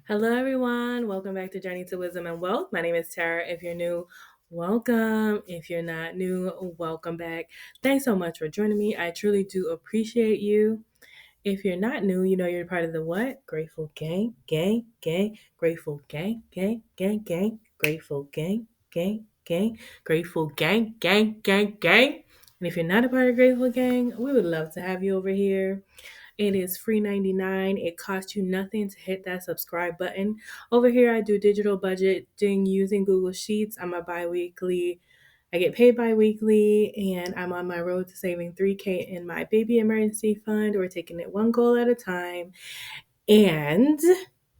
Hello, everyone. Welcome back to Journey to Wisdom and Wealth. My name is Tara. If you're new, welcome. If you're not new, welcome back. Thanks so much for joining me. I truly do appreciate you. If you're not new, you know you're part of the what? Grateful gang, gang, gang, grateful gang, gang, gang, gang, grateful gang, gang, gang, grateful gang, gang, gang, gang. And if you're not a part of Grateful Gang, we would love to have you over here. It is free 99. It costs you nothing to hit that subscribe button. Over here, I do digital budgeting using Google Sheets. I'm a bi-weekly. I get paid bi-weekly, and I'm on my road to saving 3K in my baby emergency fund. We're taking it one goal at a time. And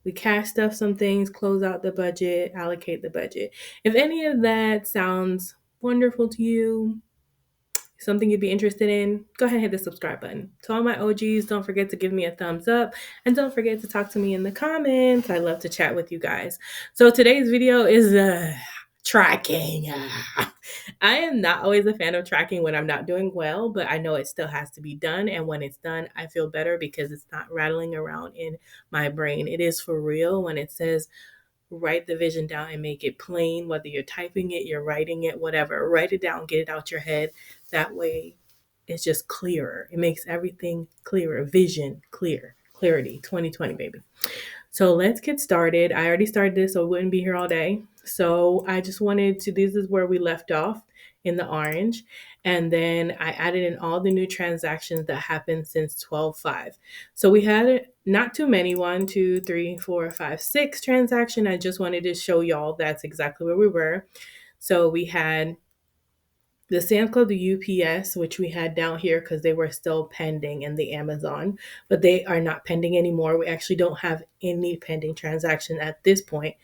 we cash stuff some things, close out the budget, allocate the budget. If any of that sounds wonderful to you, something you'd be interested in, go ahead and hit the subscribe button. To all my OGs, don't forget to give me a thumbs up and don't forget to talk to me in the comments. I love to chat with you guys. So today's video is tracking. I am not always a fan of tracking when I'm not doing well, but I know it still has to be done. And when it's done, I feel better because it's not rattling around in my brain. It is for real when it says write the vision down and make it plain, whether you're typing it, you're writing it, whatever. Write it down, get it out your head. That way it's just clearer. It makes everything clearer. Vision clear. Clarity 2020, baby. So let's get started. I already started this, so I wouldn't be here all day. So I just wanted to, this is where we left off in the orange. And then I added in all the new transactions that happened since 12/5. So we had not too many, 6 transaction. I just wanted to show y'all that's exactly where we were. So we had the Sam's Club, the UPS, which we had down here because they were still pending, and the Amazon, but they are not pending anymore. We actually don't have any pending transaction at this point.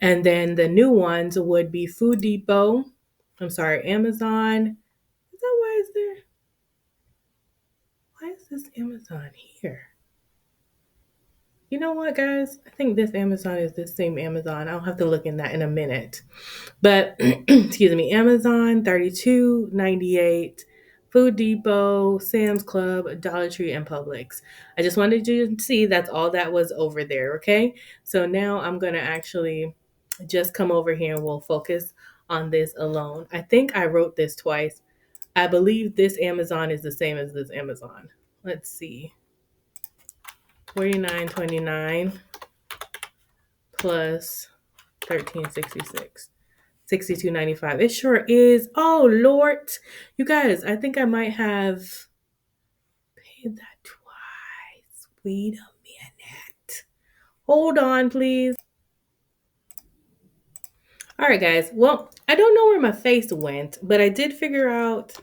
And then the new ones would be Food Depot. I'm sorry, Amazon. Is that why is there? Why is this Amazon here? You know what, guys? I think this Amazon is the same Amazon. I'll have to look in that in a minute. But excuse me, Amazon 32.98, Food Depot, Sam's Club, Dollar Tree, and Publix. I just wanted you to see that's all that was over there, okay? So now I'm gonna actually just come over here and we'll focus on this alone. I think I wrote this twice. I believe this Amazon is the same as this Amazon. Let's see. 49.29 plus 13.66. 62.95. It sure is. Oh Lord. You guys, I think I might have paid that twice. Wait a minute. Hold on, please. All right, guys. Well, I don't know where my face went, but I did figure out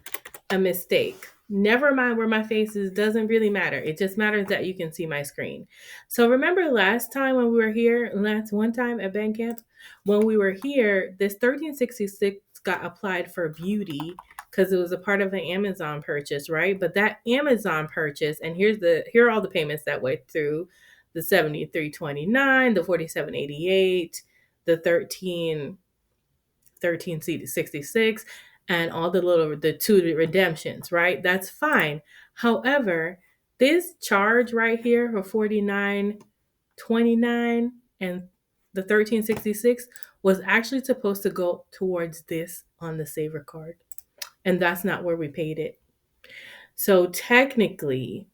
a mistake. Never mind where my face is, doesn't really matter. It just matters that you can see my screen. So remember last time when we were here, last one time at band camp, when we were here, this 1366 got applied for beauty because it was a part of an Amazon purchase, right? But that Amazon purchase, and here are all the payments that went through: the 73.29, the 47.88, the 1366, and all the two redemptions, right? That's fine. However, this charge right here for 49.29 and the 1366 was actually supposed to go towards this on the saver card. And that's not where we paid it. So technically,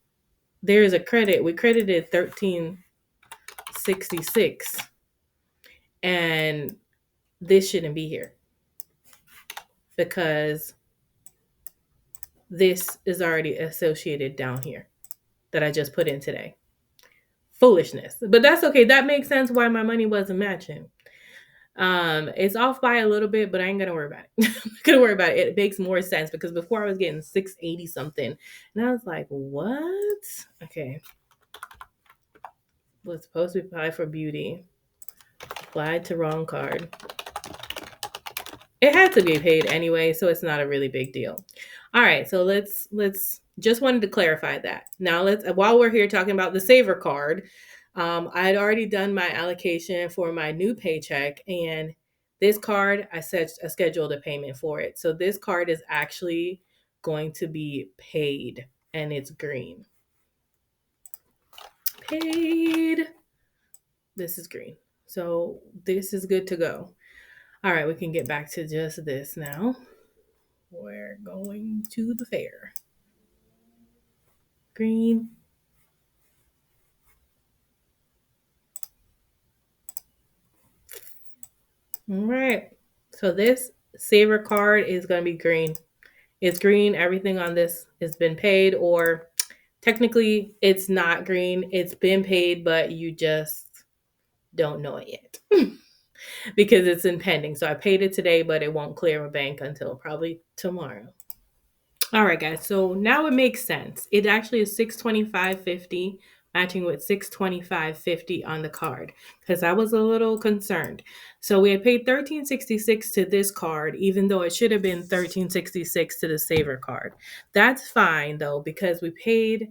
there's a credit. We credited 1366, and this shouldn't be here because this is already associated down here that I just put in today. Foolishness. But that's okay. That makes sense why my money wasn't matching. It's off by a little bit, but I ain't gonna worry about it. I'm not gonna worry about it. It makes more sense because before I was getting 680 something, and I was like, what? Okay. Was supposed to be applied for beauty. Applied to wrong card. It had to be paid anyway, so it's not a really big deal. All right, so let's just wanted to clarify that. Now while we're here talking about the saver card, I had already done my allocation for my new paycheck, and this card I scheduled a payment for it. So this card is actually going to be paid, and it's green. Paid. This is green. So this is good to go. All right, we can get back to just this now. We're going to the fair. Green. All right. So this saver card is going to be green. It's green. Everything on this has been paid, or technically it's not green. It's been paid, but you just don't know it yet because it's in pending. So I paid it today, but it won't clear my bank until probably tomorrow. All right, guys. So now it makes sense. It actually is 625.50, matching with 625.50 on the card, because I was a little concerned. So we had paid 1366 to this card, even though it should have been 1366 to the saver card. That's fine though, because we paid.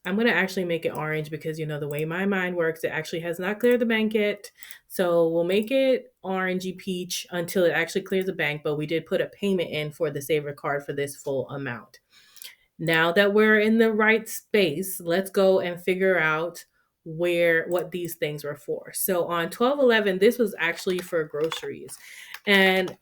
I'm going to actually make it orange because, the way my mind works, it actually has not cleared the bank yet. So we'll make it orangey peach until it actually clears the bank. But we did put a payment in for the saver card for this full amount. Now that we're in the right space, let's go and figure out what these things were for. So on 12/11, this was actually for groceries. And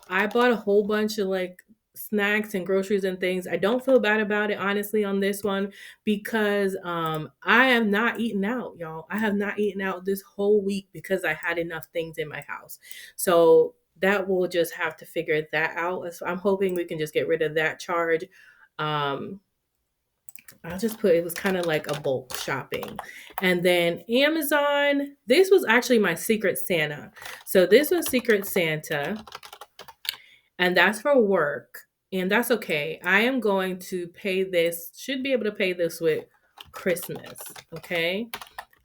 I bought a whole bunch of like snacks and groceries and things. I don't feel bad about it, honestly, on this one, because I have not eaten out, y'all. I have not eaten out this whole week because I had enough things in my house. So that will just have to figure that out. So I'm hoping we can just get rid of that charge. Um, I'll just put it was kind of like a bulk shopping. And then Amazon, this was actually my Secret Santa. So this was Secret Santa, and that's for work. And that's okay. I am going to pay this, should be able to pay this with Christmas. Okay.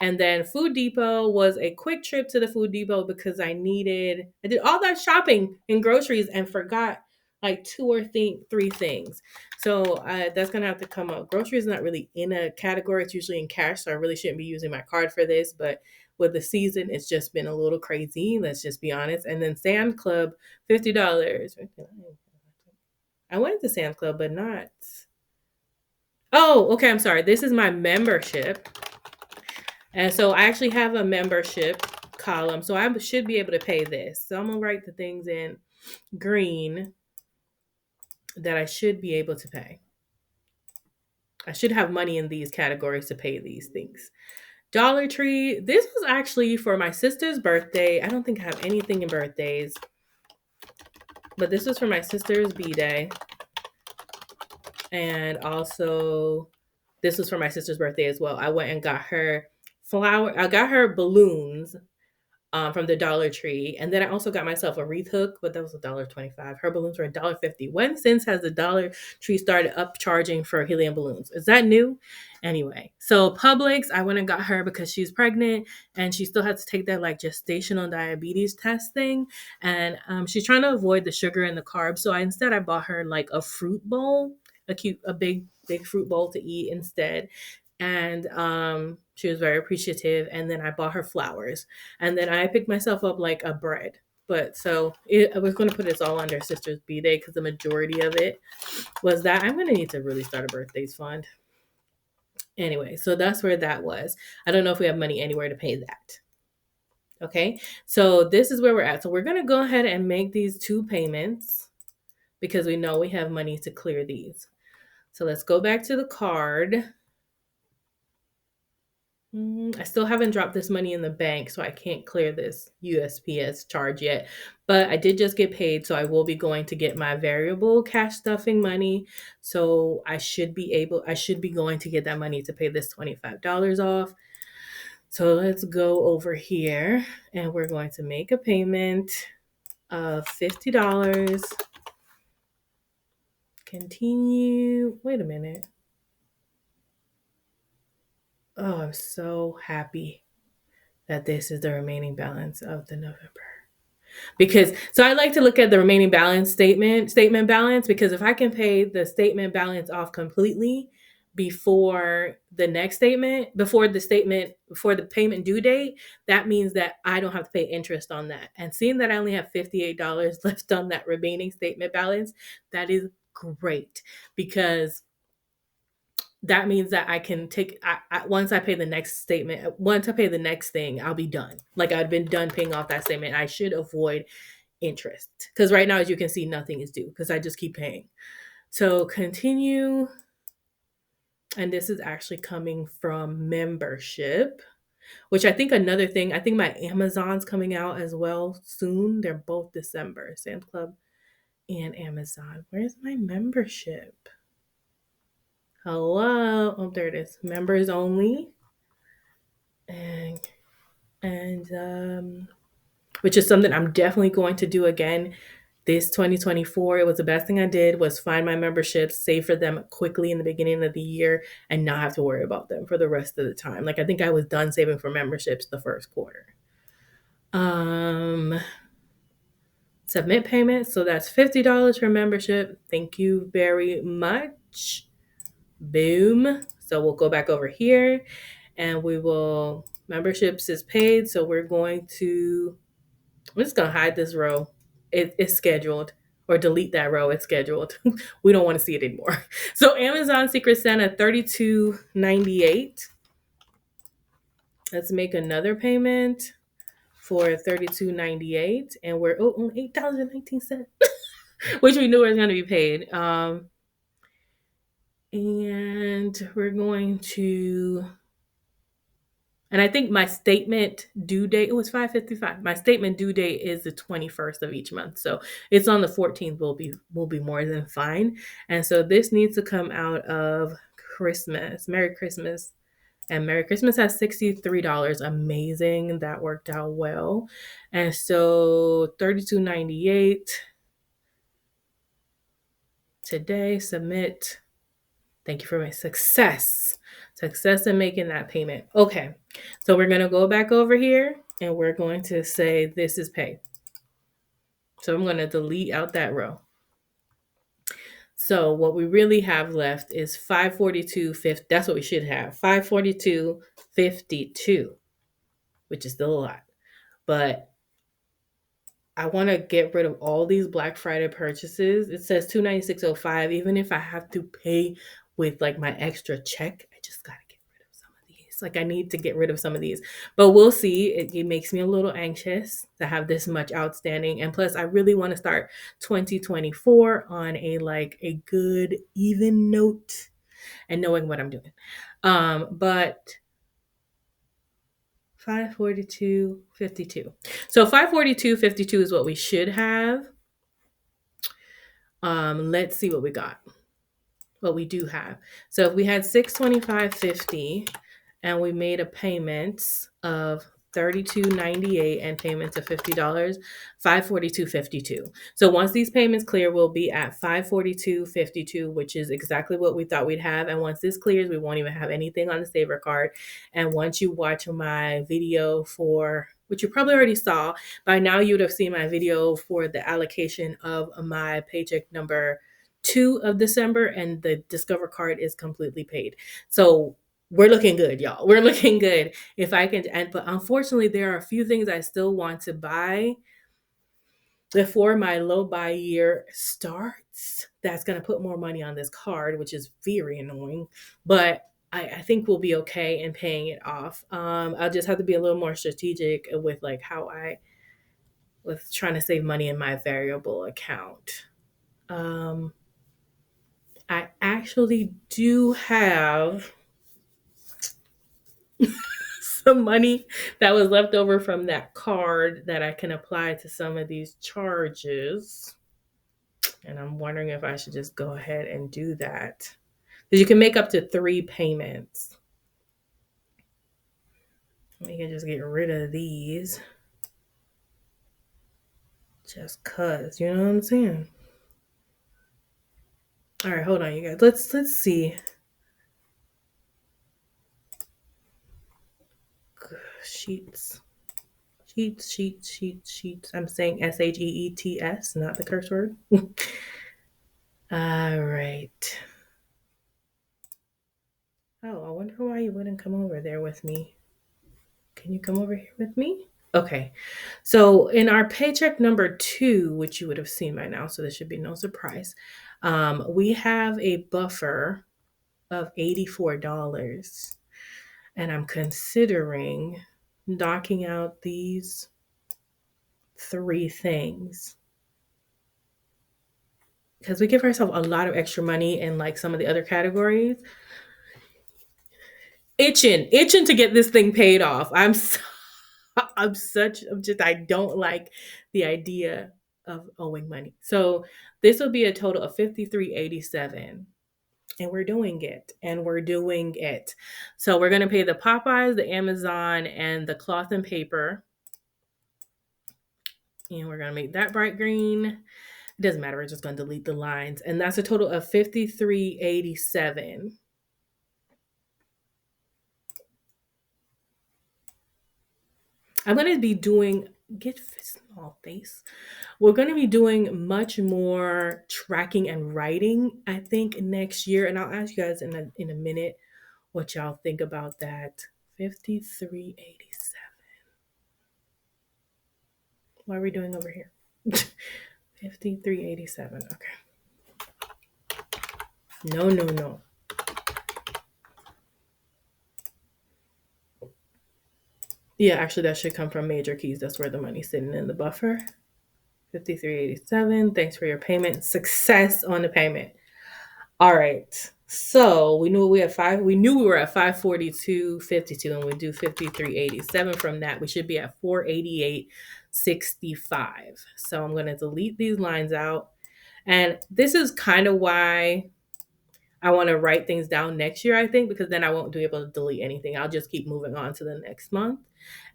And then Food Depot was a quick trip to the Food Depot because I did all that shopping and groceries and forgot like three things. So that's going to have to come up. Groceries is not really in a category. It's usually in cash. So I really shouldn't be using my card for this. But with the season, it's just been a little crazy. Let's just be honest. And then Sam's Club, $50. I went to Sam's Club, but not. Oh, okay. I'm sorry. This is my membership. And so I actually have a membership column. So I should be able to pay this. So I'm going to write the things in green that I should be able to pay. I should have money in these categories to pay these things. Dollar Tree. This was actually for my sister's birthday. I don't think I have anything in birthdays. But this was for my sister's B-Day. And also, this was for my sister's birthday as well. I went and got her I got her balloons from the Dollar Tree. And then I also got myself a wreath hook, but that was $1.25. Her balloons were $1.50. When since has the Dollar Tree started upcharging for helium balloons? Is that new? Anyway, so Publix, I went and got her because she's pregnant and she still has to take that like gestational diabetes test thing. And she's trying to avoid the sugar and the carbs. So I bought her like a fruit bowl, a big fruit bowl to eat instead. And she was very appreciative. And then I bought her flowers, and then I picked myself up like a bread. But I was going to put this all under Sister's B-Day because the majority of it was that. I'm going to need to really start a birthdays fund. Anyway, so that's where that was. I don't know if we have money anywhere to pay that. Okay, so this is where we're at. So we're going to go ahead and make these two payments because we know we have money to clear these. So let's go back to the card. I still haven't dropped this money in the bank, so I can't clear this USPS charge yet. But I did just get paid, so I will be going to get my variable cash stuffing money. So I should be going to get that money to pay this $25 off. So let's go over here and we're going to make a payment of $50. Continue. Wait a minute. Oh, I'm so happy that this is the remaining balance of the November. Because so I like to look at the remaining balance statement balance, because if I can pay the statement balance off completely before the next statement, before the payment due date, that means that I don't have to pay interest on that. And seeing that I only have $58 left on that remaining statement balance, that is great, because that means that I can take once I pay the next statement, once I pay the next thing, I'll be done. Like I've been done paying off that statement. I should avoid interest because right now, as you can see, nothing is due because I just keep paying. So continue, and this is actually coming from membership, which I think another thing. I think my Amazon's coming out as well soon. They're both December. Sam's Club and Amazon. Where's my membership? Hello. Oh, there it is. Members only. And which is something I'm definitely going to do again this 2024. It was the best thing I did was find my memberships, save for them quickly in the beginning of the year, and not have to worry about them for the rest of the time. Like I think I was done saving for memberships the first quarter. Um, Submit payment. So that's $50 for membership. Thank you very much. Boom. So we'll go back over here and we will, memberships is paid. So we're going to, I'm just going to hide this row. It's scheduled, or delete that row. It's scheduled. We don't want to see it anymore. So Amazon Secret Santa, $32.98. Let's make another payment for $32.98, and we're $8.19, which we knew was going to be paid. And we're going to, and I think my statement due date, it was 5:55. My statement due date is the 21st of each month. So it's on the 14th will be more than fine. And so this needs to come out of Christmas. Merry Christmas. And Merry Christmas has $63. Amazing. That worked out well. And so $32.98 today, submit. Thank you for my success. Success in making that payment. Okay. So we're going to go back over here and we're going to say this is pay. So I'm going to delete out that row. So what we really have left is 542.50. That's what we should have. 542.52, which is still a lot. But I want to get rid of all these Black Friday purchases. It says $296.05. Even if I have to pay with like my extra check, I just gotta get rid of some of these. Like I need to get rid of some of these. But we'll see. It makes me a little anxious to have this much outstanding. And plus I really want to start 2024 on a good even note and knowing what I'm doing. But 542.52. So 542.52 is what we should have. Let's see what we got. What we do have. So if we had 625.50 and we made a payment of $32.98 and payments of $50, $542.52. So once these payments clear, we'll be at $542.52, which is exactly what we thought we'd have. And once this clears, we won't even have anything on the saver card. And once you watch my video for, which you probably already saw, by now you would have seen my video for the allocation of my paycheck number 2 of December, and the Discover card is completely paid. So we're looking good, y'all. We're looking good. If I can, but unfortunately, there are a few things I still want to buy before my low buy year starts. That's going to put more money on this card, which is very annoying. But I think we'll be okay in paying it off. I'll just have to be a little more strategic with like how I with trying to save money in my variable account. I actually do have some money that was left over from that card that I can apply to some of these charges. And I'm wondering if I should just go ahead and do that. Because you can make up to 3 payments. We can just get rid of these. Just cause, you know what I'm saying? All right, hold on, you guys. Let's see. Sheets. Sheets. I'm saying SHEETS, not the curse word. All right. Oh, I wonder why you wouldn't come over there with me. Can you come over here with me? Okay. So in our paycheck number 2, which you would have seen by now, so this should be no surprise, we have a buffer of $84. And I'm considering knocking out these three things because we give ourselves a lot of extra money in like some of the other categories. Itching to get this thing paid off. I don't like the idea of owing money. So this will be a total of 53.87. And we're doing it. And we're doing it. So we're gonna pay the Popeyes, the Amazon, and the cloth and paper. And we're gonna make that bright green. It doesn't matter, we're just gonna delete the lines. And that's a total of 53.87. I'm going to be doing get small face. We're going to be doing much more tracking and writing, I think, next year. And I'll ask you guys in a minute what y'all think about that. 53.87. What are we doing over here? 53.87. Okay. No. Yeah, actually, that should come from Major Keys. That's where the money's sitting in the buffer. 53.87. Thanks for your payment. Success on the payment. All right. So we knew we were at 542.52, and we do 53.87 from that. We should be at 488.65. So I'm going to delete these lines out. And this is kind of why I want to write things down next year, I think, because then I won't be able to delete anything. I'll just keep moving on to the next month.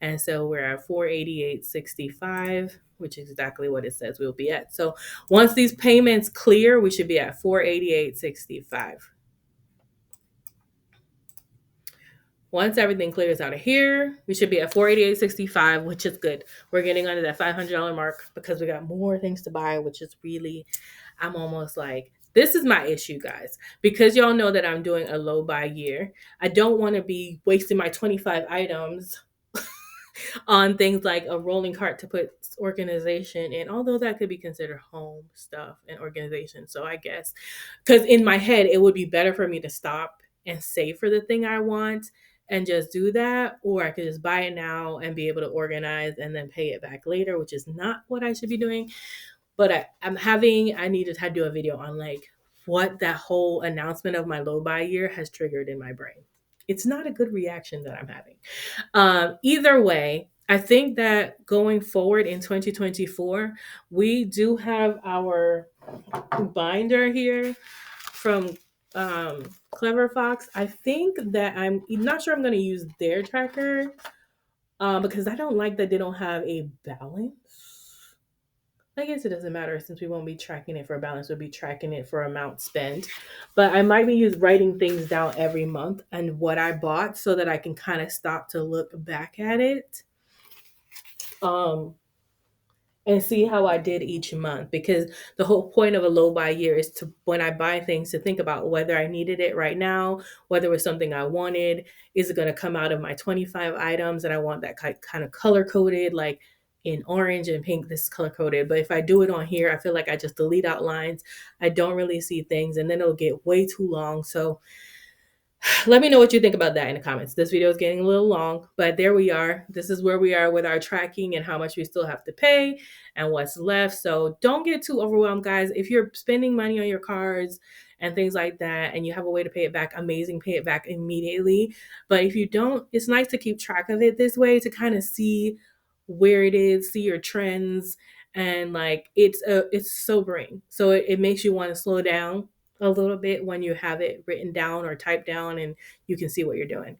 And so we're at 488.65, which is exactly what it says we'll be at. So once these payments clear, we should be at 488.65. Once everything clears out of here, we should be at 488.65, which is good. We're getting under that $500 mark because we got more things to buy, which is really, I'm almost like, this is my issue, guys. Because y'all know that I'm doing a low buy year, I don't want to be wasting my 25 items on things like a rolling cart to put organization in, although that could be considered home stuff and organization. So I guess, because in my head, it would be better for me to stop and save for the thing I want and just do that, or I could just buy it now and be able to organize and then pay it back later, which is not what I should be doing. But I need to do a video on like what that whole announcement of my low buy year has triggered in my brain. It's not a good reaction that I'm having. Either way, I think that going forward in 2024, we do have our binder here from Clever Fox. I think that I'm not sure I'm going to use their tracker because I don't like that they don't have a balance. I guess it doesn't matter since we won't be tracking it for a balance. We'll be tracking it for amount spent. But I might be writing things down every month and what I bought so that I can kind of stop to look back at it. And see how I did each month, because the whole point of a low buy year is to, when I buy things, to think about whether I needed it right now, whether it was something I wanted, is it going to come out of my 25 items and I want that kind of color coded, like in orange and pink, this is color coded. But if I do it on here, I feel like I just delete out lines. I don't really see things and then it'll get way too long. So let me know what you think about that in the comments. This video is getting a little long, but there we are. This is where we are with our tracking and how much we still have to pay and what's left. So don't get too overwhelmed, guys. If you're spending money on your cards and things like that and you have a way to pay it back, amazing, pay it back immediately. But if you don't, it's nice to keep track of it this way to kind of see where it is, see your trends, and like it's sobering. So it makes you want to slow down a little bit when you have it written down or typed down and you can see what you're doing.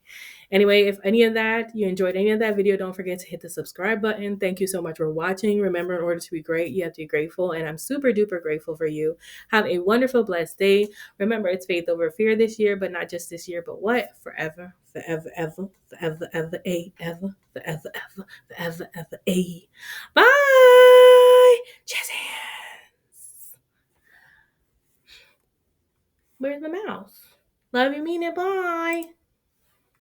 Anyway, if you enjoyed any of that video, don't forget to hit the subscribe button. Thank you so much for watching. Remember, in order to be great, you have to be grateful, and I'm super duper grateful for you. Have a wonderful, blessed day. Remember, it's faith over fear this year, but not just this year, but what? Forever, forever, ever, forever, ever, ever, forever, ever, forever, ever, Bye. Jazz hands. Where's the mouse? Love you, mean it. Bye.